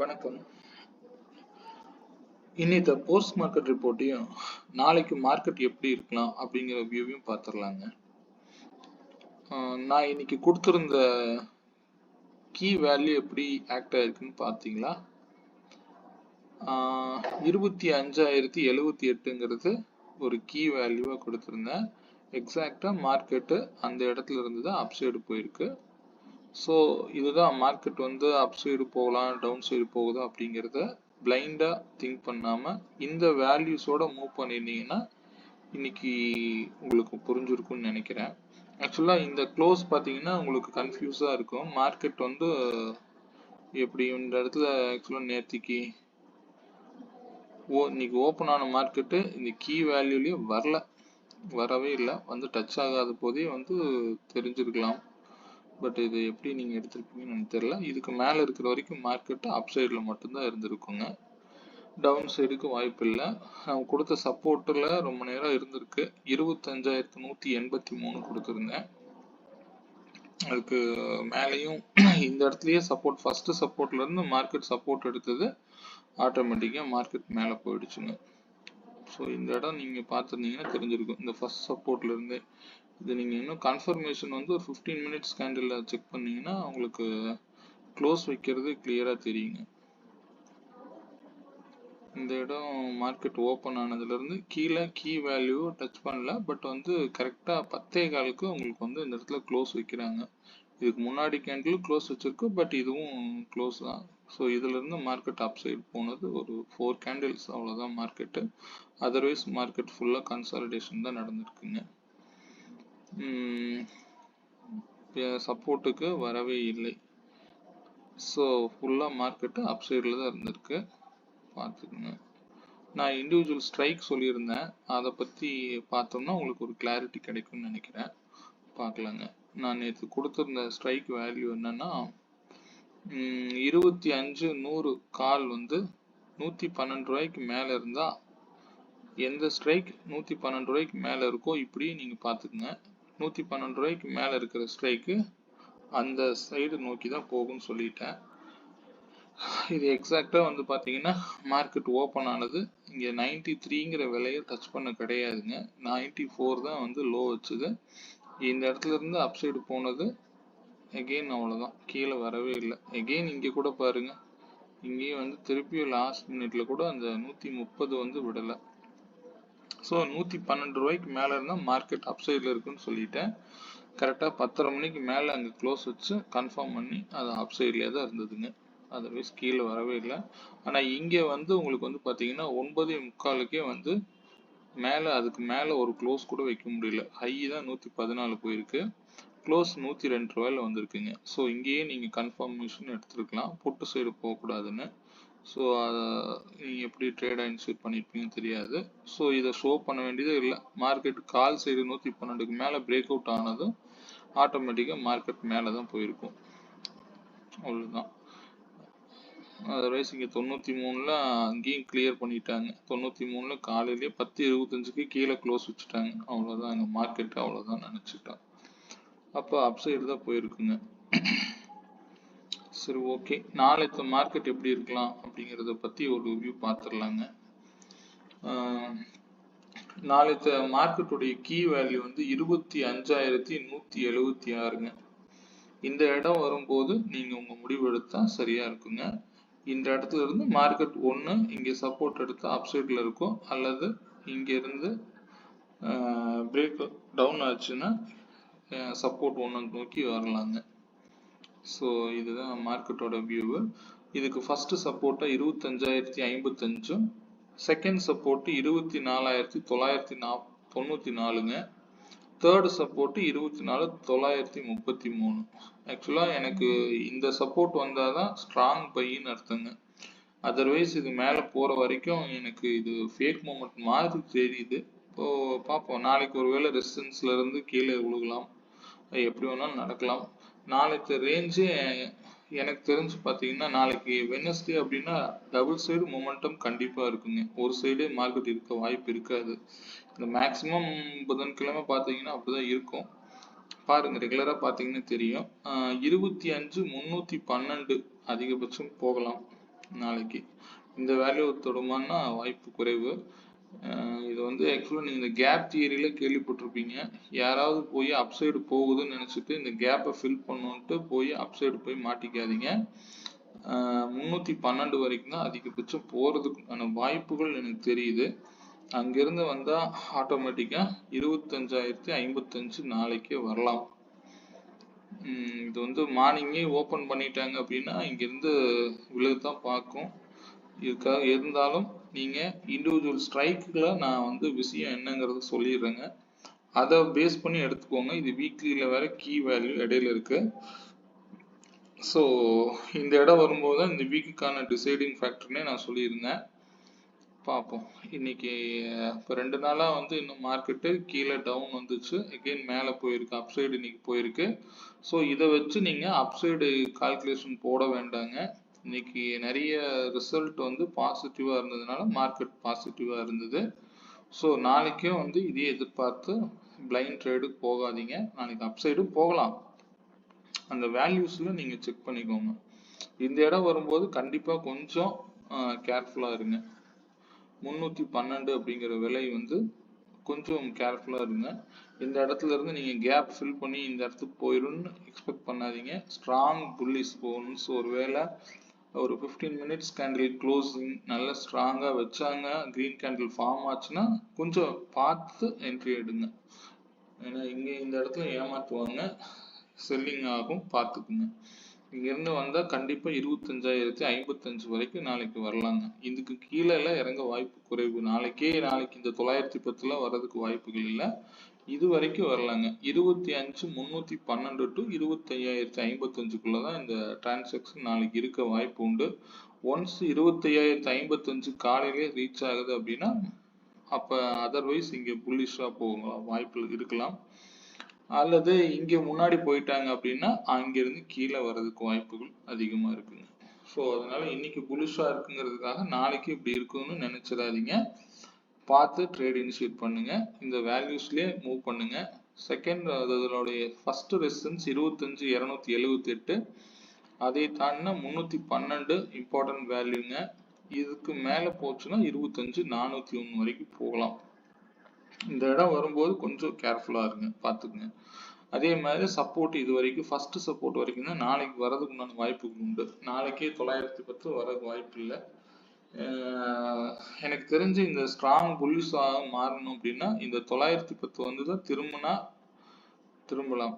வணக்கம். இன்னைக்கு post market ரிப்போர்ட்டையும் நாளைக்கு மார்க்கெட் எப்படி இருக்கலாம் அப்படிங்கிற வியூவையும் பார்த்துடலாங்க. நான் இன்னைக்கு கொடுத்துருந்த கீ வேல்யூ எப்படி ஆக்ட் ஆயிருக்குன்னு பார்த்தீங்களா? 25,078ங்கிறது ஒரு கீ வேல்யூவாக கொடுத்துருந்தேன். எக்ஸாக்டாக மார்க்கெட்டு அந்த இடத்துல இருந்து தான் அப் சைடு போயிருக்கு. ஸோ இதுதான் மார்க்கெட் வந்து அப் சைடு போகலாம், டவுன் சைடு போகுது அப்படிங்கிறத பிளைண்டாக திங்க் பண்ணாமல் இந்த வேல்யூஸோட மூவ் பண்ணியிருந்தீங்கன்னா இன்னைக்கு உங்களுக்கு புரிஞ்சிருக்கும்னு நினைக்கிறேன். ஆக்சுவலாக இந்த க்ளோஸ் பார்த்தீங்கன்னா உங்களுக்கு கன்ஃபியூஸாக இருக்கும். மார்க்கெட் வந்து எப்படி இந்த இடத்துல ஆக்சுவலாக நேற்றுக்கு இன்னைக்கு ஓப்பன் ஆன மார்க்கெட்டு இந்த கீ வேல்யூலேயே வரவே இல்லை, வந்து டச் ஆகாத போதே வந்து தெரிஞ்சிருக்கலாம். பட் இது எப்படி நீங்கள் எடுத்திருப்பீங்கன்னு எனக்கு தெரியல. இதுக்கு மேலே இருக்கிற வரைக்கும் மார்க்கெட்டு அப் சைடில் மட்டும்தான் இருந்திருக்குங்க, டவுன் சைடுக்கு வாய்ப்பு இல்லை. நான் கொடுத்த சப்போர்ட்டில் ரொம்ப நேரம் இருந்திருக்கு. 25,183 கொடுத்துருந்தேன். அதுக்கு மேலேயும் இந்த இடத்துலயே சப்போர்ட், ஃபர்ஸ்ட் சப்போர்ட்ல இருந்து மார்க்கெட் சப்போர்ட் எடுத்தது ஆட்டோமேட்டிக்காக மார்க்கெட் மேலே போயிடுச்சுங்க. ஸோ இந்த இடம் நீங்கள் பார்த்துருந்தீங்கன்னா தெரிஞ்சிருக்கும், இந்த ஃபர்ஸ்ட் சப்போர்ட்ல இருந்தே. இது நீங்கள் இன்னும் கன்ஃபர்மேஷன் வந்து ஒரு 15 மினிட்ஸ் கேண்டில் செக் பண்ணீங்கன்னா உங்களுக்கு க்ளோஸ் வைக்கிறது கிளியராக தெரியுங்க. இந்த இடம் மார்க்கெட் ஓப்பன் ஆனதுலேருந்து கீழே கீ வேல்யூ டச் பண்ணல, பட் வந்து கரெக்டாக 10:15க்கு உங்களுக்கு வந்து இந்த இடத்துல க்ளோஸ் வைக்கிறாங்க. இதுக்கு முன்னாடி கேண்டில் க்ளோஸ் வச்சிருக்கு, பட் இதுவும் க்ளோஸ் தான். ஸோ இதுலேருந்து மார்க்கெட் அப் சைடு போனது ஒரு 4 கேண்டில்ஸ், அவ்வளோதான் மார்க்கெட்டு. அதர்வைஸ் மார்க்கெட் ஃபுல்லாக கன்சாலிடேஷன் தான் நடந்திருக்குங்க. சப்போர்ட்டுக்கு வரவே இல்லை. ஸோ ஃபுல்லாக மார்க்கெட்டு அப் சைடில் தான் இருந்திருக்கு, பார்த்துக்குங்க. நான் இண்டிவிஜுவல் ஸ்ட்ரைக் சொல்லியிருந்தேன், அதை பற்றி பார்த்தோம்னா உங்களுக்கு ஒரு கிளாரிட்டி கிடைக்கும்னு நினைக்கிறேன். பார்க்கலாங்க. நான் நேற்று கொடுத்துருந்த ஸ்ட்ரைக் வேல்யூ என்னன்னா 25,100 கால் வந்து 112 ரூபாய்க்கு மேலே இருந்தால் எந்த ஸ்ட்ரைக் 112 ரூபாய்க்கு மேலே இருக்கோ இப்படி நீங்கள் பார்த்துக்குங்க. 112 ரூபாய்க்கு மேலே இருக்கிற ஸ்ட்ரைக்கு அந்த சைடு நோக்கி தான் போகும்னு சொல்லிட்டேன். இது எக்ஸாக்டாக வந்து பார்த்தீங்கன்னா மார்க்கெட் ஓப்பன் ஆனது இங்கே 93ங்கிற விலையை டச் பண்ண கிடையாதுங்க. 94 தான் வந்து லோ வச்சுது. இந்த இடத்துல இருந்து அப் சைடு போனது எகெயின் அவ்வளோதான், கீழே வரவே இல்லை. எகெயின் இங்கே கூட பாருங்க, இங்கேயும் வந்து திருப்பியும் லாஸ்ட் மினிட்ல கூட அந்த 130 வந்து விடலை. ஸோ 112 ரூபாய்க்கு மேலே இருந்தால் மார்க்கெட் அப் சைடில் இருக்குன்னு சொல்லிட்டேன். கரெக்டாக 10:30 மணிக்கு மேலே அங்கே க்ளோஸ் வச்சு கன்ஃபார்ம் பண்ணி அது அப் சைட்லேயே தான் இருந்ததுங்க. அதர்வைஸ் கீழே வரவே இல்லை. ஆனால் இங்கே வந்து உங்களுக்கு வந்து பார்த்தீங்கன்னா 9:45க்கே வந்து மேலே, அதுக்கு மேலே ஒரு க்ளோஸ் கூட வைக்க முடியல. ஹை தான் 114 போயிருக்கு, க்ளோஸ் 102 ரூபாயில் வந்திருக்குங்க. ஸோ இங்கேயே நீங்கள் கன்ஃபர்மேஷன் எடுத்துருக்கலாம், புட்டு சைடு போகக்கூடாதுன்னு. ஸோ அதை நீங்கள் எப்படி ட்ரேடாக இன்சூர் பண்ணியிருப்பீங்கன்னு தெரியாது. ஸோ இதை ஷோ பண்ண வேண்டியதே இல்லை. மார்க்கெட் கால் சைடு 112க்கு மேலே பிரேக் அவுட் ஆனதும் ஆட்டோமேட்டிக்காக மார்க்கெட் மேலே தான் போயிருக்கும், அவ்வளோதான். அதர்வைஸ் இங்கே 93ல் அங்கேயும் கிளியர் பண்ணிட்டாங்க. 93ல் காலையிலேயே 10:25க்கு கீழே க்ளோஸ் வச்சுட்டாங்க, அவ்வளோதான். அங்கே மார்க்கெட் அவ்வளோதான் நினச்சிட்டான். அப்போ அப் சைடு தான் போயிருக்குங்க. சரி, ஓகே. நாளைக்கு மார்க்கெட் எப்படி இருக்கலாம் அப்படிங்கிறத பற்றி ஒரு வியூ பார்த்துடலாங்க. நாளைக்கு மார்க்கெட்டுடைய கீ வேல்யூ வந்து 25,176ங்க. இந்த இடம் வரும்போது நீங்கள் உங்கள் முடிவு எடுத்தால் சரியாக இருக்குங்க. இந்த இடத்துல இருந்து மார்க்கெட் ஒன்று இங்கே சப்போர்ட் எடுத்து அப் சைடில் இருக்கும், அல்லது இங்கேருந்து பிரேக் டவுன் ஆச்சுன்னா சப்போர்ட் ஒன்று நோக்கி வரலாங்க. ஸோ இதுதான் மார்க்கெட்டோட வியூவு. இதுக்கு ஃபர்ஸ்ட் சப்போர்ட்டா 25,055, செகண்ட் சப்போர்ட் 24,994ங்க, தேர்ட் சப்போர்ட் 24,933. ஆக்சுவலாக எனக்கு இந்த சப்போர்ட் வந்தால் தான் ஸ்ட்ராங் பைன்னு அர்த்தங்க. அதர்வைஸ் இது மேலே போகிற வரைக்கும் எனக்கு இது ஃபேக் மூமெண்ட் மாதிரி தெரியுது. இப்போது பார்ப்போம், நாளைக்கு ஒருவேளை ரெசிஸ்டன்ஸ்ல இருந்து கீழே விழுகலாம், எப்படி வேணாலும் நடக்கலாம். நாளைக்கு ரேஞ்சு எனக்கு தெரிஞ்சு பார்த்தீங்கன்னா நாளைக்கு வெட்னஸ்டே அப்படின்னா டபுள் சைடு மொமெண்டம் கண்டிப்பாக இருக்குங்க. ஒரு சைடே மார்க்கெட் இருக்க வாய்ப்பு இருக்காது. இந்த மேக்ஸிமம் புதன்கிழமை பார்த்தீங்கன்னா அப்படிதான் இருக்கும். பாருங்க, ரெகுலராக பார்த்தீங்கன்னா தெரியும். 25,312 அதிகபட்சம் போகலாம். நாளைக்கு இந்த வேல்யூ தொடுமான்னா வாய்ப்பு குறைவு. இது வந்து ஆக்சுவலாக நீங்கள் இந்த கேப் தியரியில கேள்விப்பட்டிருப்பீங்க. யாராவது போய் அப்சைடு போகுதுன்னு நினச்சிட்டு இந்த கேப்பை ஃபில் பண்ணுன்ட்டு போய் அப்சைடு போய் மாட்டிக்காதீங்க. 312 வரைக்கும் தான் அதிகபட்சம் போகிறதுக்கான வாய்ப்புகள் எனக்கு தெரியுது. அங்கிருந்து வந்தால் ஆட்டோமேட்டிக்காக 25,055 நாளைக்கே வரலாம். இது வந்து மார்னிங்கே ஓப்பன் பண்ணிட்டாங்க அப்படின்னா இங்கேருந்து விழுதான் பார்க்கும். இதுக்காக இருந்தாலும் நீங்கள் இண்டிவிஜுவல் ஸ்ட்ரைக்கில் நான் வந்து விஷயம் என்னங்கிறது சொல்லிடுறேங்க. அதை பேஸ் பண்ணி எடுத்துக்கோங்க. இது வீக்லியில் வேற கீ வேல்யூ இடையில இருக்கு. ஸோ இந்த இடம் வரும்போது தான் இந்த வீக்குக்கான டிசைடிங் ஃபேக்டர்னே நான் சொல்லியிருந்தேன். பார்ப்போம். இன்னைக்கு இப்போ 2 நாளாக வந்து இன்னும் மார்க்கெட்டு கீழே டவுன் வந்துச்சு, எகெயின் மேலே போயிருக்கு, அப்சைடு இன்னைக்கு போயிருக்கு. ஸோ இதை வச்சு நீங்கள் அப்சைடு கால்குலேஷன் போட வேண்டாங்க. இன்னைக்கு நிறைய ரிசல்ட் வந்து பாசிட்டிவாக இருந்ததுனால மார்க்கெட் பாசிட்டிவாக இருந்தது. ஸோ நாளைக்கும் வந்து இதே எதிர்பார்த்து பிளைண்ட் ட்ரேடுக்கு போகாதீங்க. நாளைக்கு அப்சைடும் போகலாம். அந்த வேல்யூஸில் நீங்கள் செக் பண்ணிக்கோங்க. இந்த இடம் வரும்போது கண்டிப்பாக கொஞ்சம் கேர்ஃபுல்லாக இருங்க. 312 அப்படிங்கிற விலை வந்து கொஞ்சம் கேர்ஃபுல்லாக இருங்க. இந்த இடத்துல இருந்து நீங்கள் கேப் ஃபில் பண்ணி இந்த இடத்துக்கு போயிடும்னு எக்ஸ்பெக்ட் பண்ணாதீங்க. ஸ்ட்ராங் புல்லிஷ் போகணும். ஸோ ஒருவேளை ஒரு 15 மினிட்ஸ் கேண்டில் க்ளோசிங் நல்லா ஸ்ட்ராங்காக வச்சாங்க, க்ரீன் கேண்டில் ஃபார்ம் ஆச்சுன்னா கொஞ்சம் பார்த்து என்ட்ரி எடுங்க. ஏன்னா இங்கே இந்த இடத்துல ஏமாற்றுவாங்க, செல்லிங் ஆகும், பார்த்துக்குங்க. இங்கேருந்து வந்தால் கண்டிப்பாக 25,055 வரைக்கும் நாளைக்கு வரலாங்க. இதுக்கு கீழே எல்லாம் இறங்க வாய்ப்பு குறைவு. நாளைக்கு இந்த 910 வர்றதுக்கு வாய்ப்புகள் இல்லை. இது வரைக்கும் வரலாங்க. 25,312 டு 25,055 தான் இந்த டிரான்சாக்ஷன் நாளைக்கு இருக்க வாய்ப்பு உண்டு. ஒன்ஸ் 25,055 காலையிலே ரீச் ஆகுது அப்படின்னா அப்போ அதர்வைஸ் இங்கே புல்லிஷாக போகலாம், வாய்ப்பு இருக்கலாம். அல்லது இங்கே முன்னாடி போயிட்டாங்க அப்படின்னா அங்கிருந்து கீழே வர்றதுக்கு வாய்ப்புகள் அதிகமாக இருக்குங்க. ஸோ அதனால இன்னைக்கு புலிஷாக இருக்குங்கிறதுக்காக நாளைக்கு இப்படி இருக்குன்னு நினைச்சிடாதீங்க. பார்த்து ட்ரேட் இனிஷியேட் பண்ணுங்க. இந்த வேல்யூஸ்லேயே மூவ் பண்ணுங்க. செகண்ட் அதனுடைய ஃபர்ஸ்ட் ரெசிஸ்டன்ஸ் 25,278, அதை தாண்டினா 312 இம்பார்ட்டன்ட் வேல்யூங்க. இதுக்கு மேலே போச்சுன்னா 25,401 வரைக்கும் போகலாம். இந்த இடம் வரும்போது கொஞ்சம் கேர்ஃபுல்லாக இருங்க, பார்த்துக்குங்க. அதே மாதிரி சப்போர்ட் இது வரைக்கும் ஃபர்ஸ்ட் சப்போர்ட் வரைக்கும் தான் நாளைக்கு வரதுக்கு உண்டான வாய்ப்புகள் உண்டு. நாளைக்கே 910 வரதுக்கு வாய்ப்பு இல்லை. எனக்கு தெரிஞ்சு இந்த ஸ்ட்ராங் புல்லிஷாக மாறணும் அப்படின்னா இந்த 910 வந்து தான் திரும்பலாம்.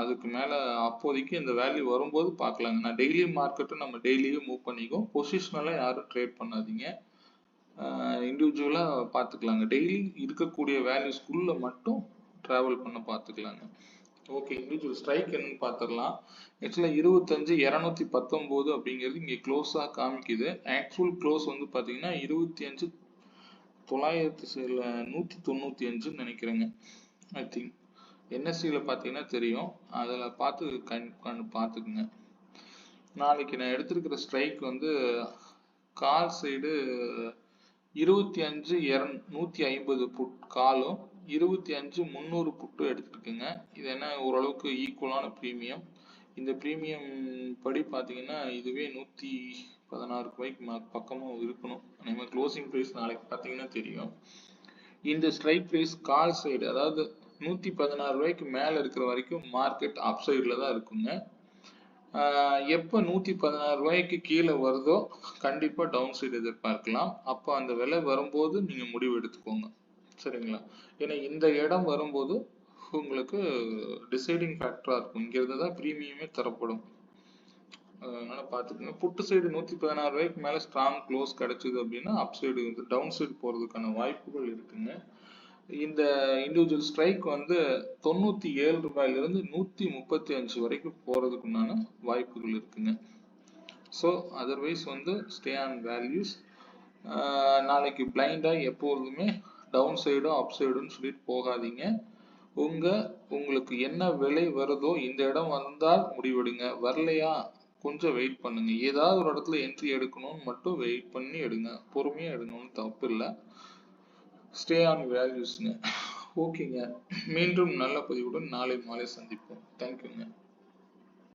அதுக்கு மேலே அப்போதைக்கு இந்த வேல்யூ வரும்போது பார்க்கலாங்க. நான் டெய்லி மார்க்கெட்டும் நம்ம டெய்லியே மூவ் பண்ணிக்கோம். பொசிஷனெல்லாம் யாரும் ட்ரேட் பண்ணாதீங்க. இண்டிவிஜுவலாக பார்த்துக்கலாங்க. டெய்லி இருக்கக்கூடிய வேல்யூஸ்குள்ளே மட்டும் ட்ராவல் பண்ண பார்த்துக்கலாங்க. ஓகே, இண்டிவிஜுவல் ஸ்ட்ரைக் என்னன்னு பார்த்துடலாம். ஆக்சுவலாக 25,219 அப்படிங்கிறது இங்கே க்ளோஸாக காமிக்குது. ஆக்சுவல் க்ளோஸ் வந்து பார்த்தீங்கன்னா 25,195 நினைக்கிறேங்க. ஐ திங்க் என்எஸ்சியில் பார்த்தீங்கன்னா தெரியும். அதில் பார்த்துக்குங்க. நாளைக்கு நான் எடுத்திருக்கிற ஸ்ட்ரைக் வந்து கால் சைடு 25,150 புட் காலும் 25,300 புட்டு எடுத்துருக்குங்க. இது என்ன ஓரளவுக்கு ஈக்குவலான ப்ரீமியம். இந்த ப்ரீமியம் படி பார்த்தீங்கன்னா இதுவே 116 ரூபாய்க்கு பக்கமாக இருக்கணும். நம்ம க்ளோசிங் ப்ரைஸ் நாளைக்கு பார்த்தீங்கன்னா தெரியும். இந்த ஸ்ட்ரைக் ப்ரைஸ் கால் சைடு, அதாவது 116 ரூபாய்க்கு மேலே இருக்கிற வரைக்கும் மார்க்கெட் அப் சைடில் தான் இருக்குங்க. எப்போ 116 ரூபாய்க்கு கீழே வருதோ கண்டிப்பாக டவுன் சைடு எதிர்பார்க்கலாம். அப்போ அந்த விலை வரும்போது நீங்கள் முடிவு எடுத்துக்கோங்க, சரிங்களா? ஏன்னா இந்த இடம் வரும்போது உங்களுக்கு டிசைடிங் ஃபேக்டராக இருக்கும். இங்கிருந்து தான் ப்ரீமியமே தரப்படும். அதனால பார்த்துக்கோங்க. புட்டு சைடு 116 ரூபாய்க்கு மேலே ஸ்ட்ராங் க்ளோஸ் கிடைச்சிது அப்படின்னா அப் சைடு வந்து டவுன் சைடு போகிறதுக்கான வாய்ப்புகள் இருக்குங்க. இந்த இண்டிவிஜுவல் ஸ்ட்ரைக் வந்து 97 ரூபாயிலிருந்து 135 வரைக்கும் போகிறதுக்குண்டான வாய்ப்புகள் இருக்குங்க. ஸோ அதர்வைஸ் வந்து ஸ்டே ஆன் வேல்யூஸ். நாளைக்கு பிளைண்டாக எப்பொழுதுமே டவுன் சைடோ அப் சைடுன்னு சொல்லிட்டு போகாதீங்க. உங்களுக்கு என்ன விலை வருதோ இந்த இடம் வந்தால் முடிவெடுங்க, வரலையா கொஞ்சம் வெயிட் பண்ணுங்க. ஏதாவது ஒரு இடத்துல என்ட்ரி எடுக்கணும்னு மட்டும் வெயிட் பண்ணி எடுங்க, பொறுமையாக எடுக்கணும்னு தப்பு இல்லை. ஸ்டே ஆன் வேல்யூஸ்ங்க. ஓகேங்க, மீண்டும் நல்ல பதிவுடன் நாளை மாலை சந்திப்போம். தேங்க்யூங்க.